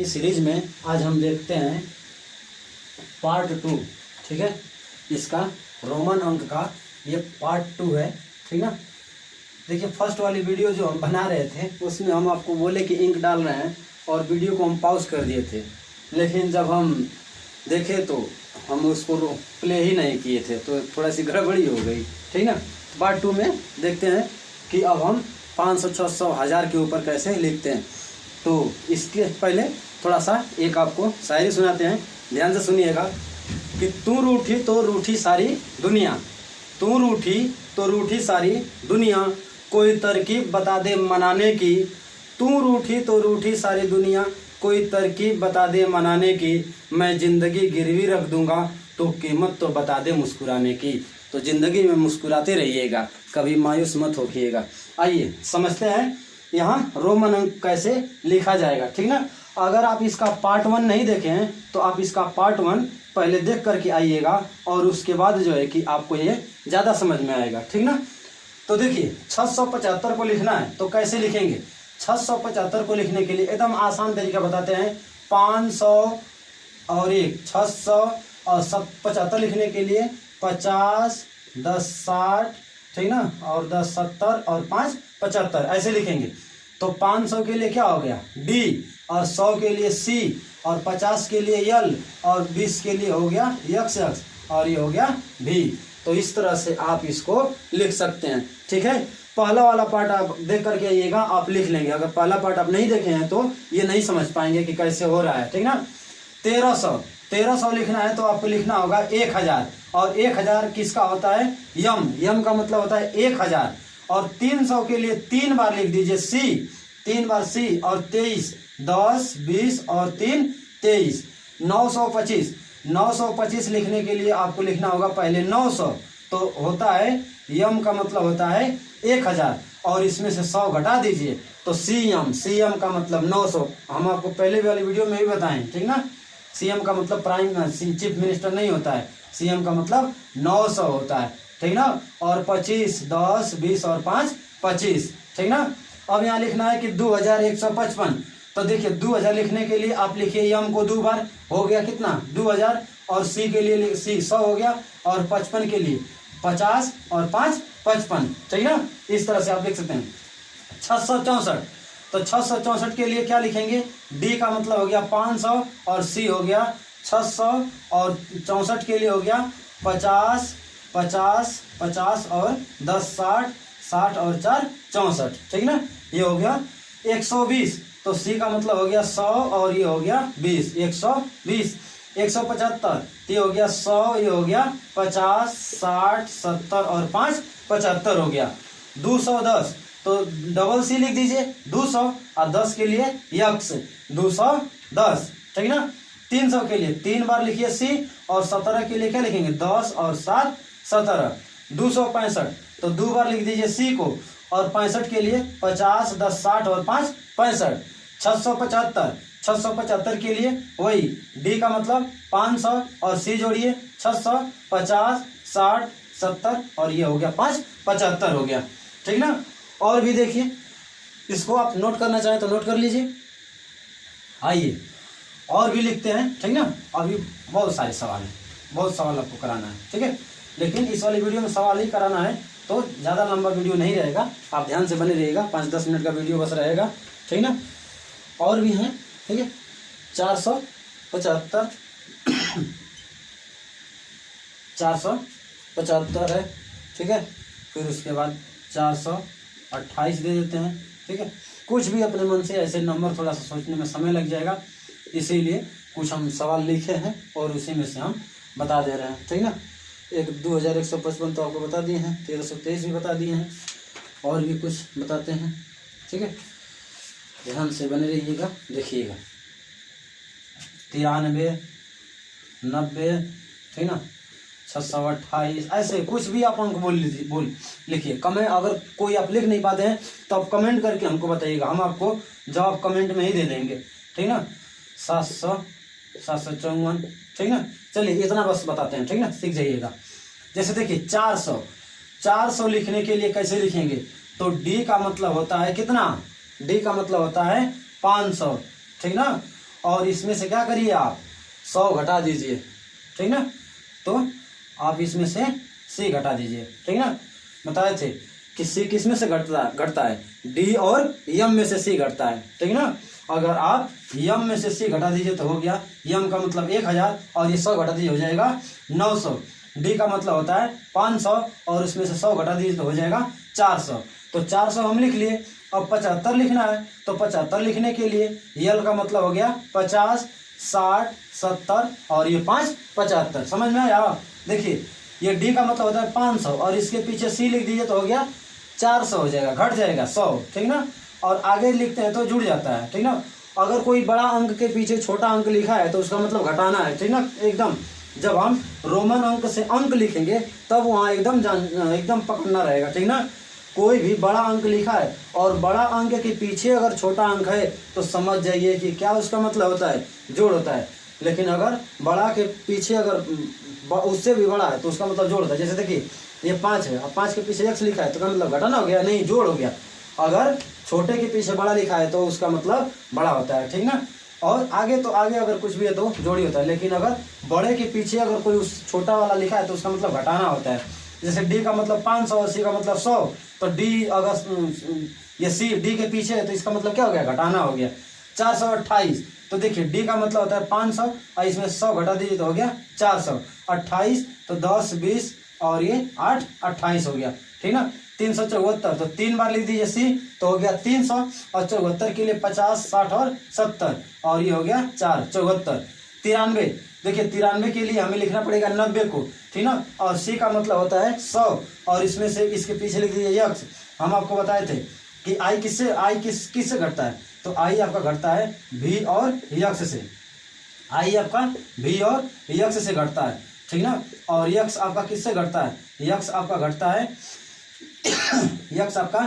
इस सीरीज में आज हम देखते हैं पार्ट 2। ठीक है, इसका रोमन अंक का ये पार्ट 2 है। ठीक ना। देखिए, फर्स्ट वाली वीडियो जो हम बना रहे थे उसमें हम आपको बोले कि इंक डाल रहे हैं और वीडियो को हम पॉज कर दिए थे, लेकिन जब हम देखे तो हम उसको प्ले ही नहीं किए थे, तो थोड़ा सी गड़बड़ी हो गई। ठीक ना। पार्ट 2 में देखते हैं कि अब हम 500, 600, 1000 के ऊपर कैसे लिखते हैं। तो इसके पहले थोड़ा सा एक आपको शायरी सुनाते हैं, ध्यान से सुनिएगा कि तू रूठी तो रूठी सारी दुनिया, तू रूठी तो रूठी सारी दुनिया, कोई तरकीब बता दे मनाने की। तू रूठी तो रूठी सारी दुनिया, कोई तरकीब बता दे मनाने की। मैं ज़िंदगी गिरवी रख दूंगा, तो कीमत तो बता दे मुस्कुराने की। तो ज़िंदगी में मुस्कुराते रहिएगा, कभी मायूस मत होइएगा। आइए समझते हैं यहाँ रोमन अंक कैसे लिखा जाएगा। ठीक ना। अगर आप इसका पार्ट 1 नहीं देखे हैं तो आप इसका पार्ट 1 पहले देख करके आइएगा, और उसके बाद जो है कि आपको ये ज़्यादा समझ में आएगा। ठीक ना। तो देखिए, 675 को लिखना है तो कैसे लिखेंगे। 675 को लिखने के लिए एकदम आसान तरीका बताते हैं। 500 और 1 600 और 75 लिखने के लिए 50, 10 60, ठीक ना, और 10 70 और 5 75 ऐसे लिखेंगे। तो 500 के लिए क्या हो गया डी, और 100 के लिए सी, और 50 के लिए यल, और 20 के लिए हो गया यक्स, और ये हो गया भी। तो इस तरह से आप इसको लिख सकते हैं। ठीक है। पहला वाला पार्ट आप देख करके आइएगा, आप लिख लेंगे। अगर पहला पार्ट आप नहीं देखे हैं तो ये नहीं समझ पाएंगे कि कैसे हो रहा है। ठीक ना। 1300 लिखना है तो आपको लिखना होगा 1000, और 1000 किसका होता है यम, यम का मतलब होता है 1000। और 300 के लिए 3 बार लिख दीजिए सी, 3 बार सी, और 23, 10, 20 और 3 23। 925 लिखने के लिए आपको लिखना होगा पहले 900, तो होता है यम का मतलब होता है 1000, और इसमें से 100 घटा दीजिए तो सीएम का मतलब 900। हम आपको पहले वाली वीडियो में भी बताएं। ठीक ना। सीएम का मतलब चीफ मिनिस्टर नहीं होता है, सीएम का मतलब 900 होता है। ठीक ना। और 25, 10, 20 और 5 25। ठीक ना। अब यहाँ लिखना है कि 2155। तो देखिए, 2000 लिखने के लिए आप लिखिए यम को 2 बार, हो गया कितना 2000, और सी के लिए सी 100 हो गया, और 55 के लिए 50 और 5 55। ठीक ना। इस तरह से आप लिख सकते हैं। 664, तो 664 के लिए क्या लिखेंगे, डी का मतलब हो गया 500, और सी हो गया 600, और 64 के लिए हो गया 50, 50, 50 और 10 60, 60 और 4 64। ठीक ना। ये हो गया 120, तो सी का मतलब हो गया 100, और ये हो गया 20, 120। 175, ये हो गया 100, ये हो गया 50, 60, 70 और 5 75 हो गया। 210, तो डबल सी लिख दीजिए 200, और 10 के लिए यक्स 210। ठीक ना। 300 के लिए 3 बार लिखिए सी, और 17 के लिए क्या लिखेंगे 10 और 7 17। 265, तो 2 बार लिख दीजिए सी को, और 65 के लिए 50, 10 60 और 5 65। 675 के लिए वही डी का मतलब 500, और सी जोड़िए 600, 50, 60, 70, और ये हो गया 5 75 हो गया। ठीक ना। और भी देखिए, इसको आप नोट करना चाहें तो नोट कर लीजिए। आइए और भी लिखते हैं। ठीक ना। अभी बहुत सारे सवाल हैं, बहुत सवाल आपको कराना है। ठीक है, लेकिन इस वाली वीडियो में सवाल ही कराना है तो ज़्यादा लंबा वीडियो नहीं रहेगा, आप ध्यान से बने रहिएगा। 5-10 मिनट का वीडियो बस रहेगा। ठीक ना। और भी हैं। ठीक है, 475 475 है। ठीक है, फिर उसके बाद 428 दे देते हैं। ठीक है, कुछ भी अपने मन से ऐसे नंबर, थोड़ा सा सोचने में समय लग जाएगा, इसीलिए कुछ हम सवाल लिखे हैं और उसी में से हम बता दे रहे हैं। ठीक ना। 2155 तो आपको बता दिए हैं, 1323 भी बता दिए हैं, और भी कुछ बताते हैं। ठीक है, ध्यान से बने रहिएगा, देखिएगा। 93, 90, ठीक ना, 628, ऐसे कुछ भी आप हमको बोल लिखिए। कमेंट, अगर कोई आप लिख नहीं पाते हैं तो आप कमेंट करके हमको बताइएगा, हम आपको जवाब कमेंट में ही दे देंगे। ठीक ना। 700, 754, ठीक ना। चलिए इतना बस बताते हैं। ठीक ना, सीख जाइएगा। जैसे देखिए 400 लिखने के लिए कैसे लिखेंगे, तो डी का मतलब होता है कितना, डी का मतलब होता है 500। ठीक ना। और इसमें से क्या करिए आप 100 घटा दीजिए, ठीक ना। तो आप इसमें से सी घटा दीजिए, ठीक ना। बताए थे कि सी किस में से घटता है, डी और यम में से सी घटता है, ठीक ना। अगर आप यम में से सी घटा दीजिए तो हो गया यम का मतलब 1000 और ये 100 घटा दीजिए हो जाएगा 900। डी का मतलब होता है 500 और उसमें से 100 घटा दीजिए तो हो जाएगा 400। तो 400 हम लिख लिए। अब 75 लिखना है तो 75 लिखने के लिए यल का मतलब हो गया 50, 60, 70 और ये 5 75। समझ में आया। देखिए ये डी का मतलब होता है 500 और इसके पीछे सी लिख दीजिए तो हो गया 400 हो जाएगा, घट जाएगा 100, ठीक ना। और आगे लिखते हैं तो जुड़ जाता है, ठीक ना। अगर कोई बड़ा अंक के पीछे छोटा अंक लिखा है तो उसका मतलब घटाना है, ठीक ना। एकदम जब हम रोमन अंक से अंक लिखेंगे तब वहाँ एकदम पकड़ना रहेगा, ठीक ना। कोई भी बड़ा अंक लिखा है और बड़ा अंक के पीछे अगर छोटा अंक है तो समझ जाइए कि क्या उसका मतलब होता है, जोड़ होता है। लेकिन अगर बड़ा के पीछे अगर उससे भी बड़ा है तो उसका मतलब जोड़ होता है। जैसे देखिए ये 5 है, अब 5 के पीछे x लिखा है तो क्या मतलब घटाना हो गया, नहीं जोड़ हो गया। अगर छोटे के पीछे बड़ा लिखा है तो उसका मतलब बड़ा होता है, ठीक ना। और आगे तो आगे अगर कुछ भी है तो जोड़ी होता है। लेकिन अगर बड़े के पीछे अगर कोई उस छोटा वाला लिखा है तो उसका मतलब घटाना होता है। जैसे डी का मतलब 500 और सी का मतलब 100, तो डी अगर ये सी डी के पीछे है तो इसका मतलब क्या हो गया, घटाना हो गया। 428, तो देखिए डी का मतलब होता है 500 और इसमें 100 घटा दीजिए तो हो गया 400। 28 तो 10, 20 और ये 8, 28 हो गया, ठीक ना। 374, तो 3 बार लिख दीजिए सी तो हो गया 300 और 74 के लिए 50, 60 और 70 और ये हो गया 4, 74। 93, देखिए 93 के लिए हमें लिखना पड़ेगा 90 को, ठीक ना। और सी का मतलब होता है 100 और इसमें से इसके पीछे लिख दीजिए यक्स। हम आपको बताए थे कि आई किससे घटता है, तो आई आपका घटता है भी और यक्स से। आई आपका भी और यक्स से घटता है, ठीक ना। और यक्स आपका किससे घटता है, यक्स आपका घटता है यक्स आपका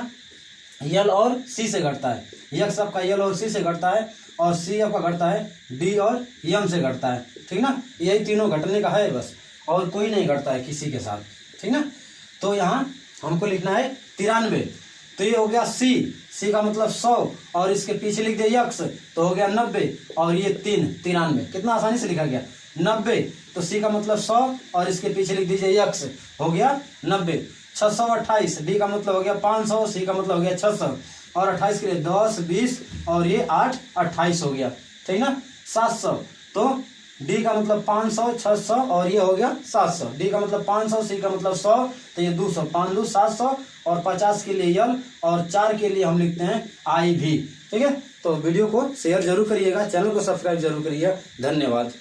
यल और सी से घटता है। यक्स आपका यल और सी से घटता है और सी आपका घटता है डी और यम से घटता है, ठीक ना। यही तीनों घटने का है बस, और कोई नहीं घटता है किसी के साथ, ठीक ना। तो यहाँ हमको लिखना है 93, तो ये हो गया सी का मतलब 100 और इसके पीछे लिख दिया यक्स तो हो गया 90 और ये 3, 93। कितना आसानी से लिखा गया 90। तो सी का मतलब 100 और इसके पीछे लिख दीजिए यक्स, हो गया 90। 628, डी का मतलब हो गया 500, सी का मतलब हो गया 600 और 28 के लिए 10, 20 और ये 8, 28 हो गया, ठीक ना। 700, तो डी का मतलब 500, 600 और ये हो गया 700। डी का मतलब 500, सी का मतलब 100 तो ये 200, 5 2 700 और 50 के लिए यल और 4 के लिए हम लिखते हैं आई भी, ठीक है। तो वीडियो को शेयर जरूर करिएगा, चैनल को सब्सक्राइब जरूर करिएगा। धन्यवाद।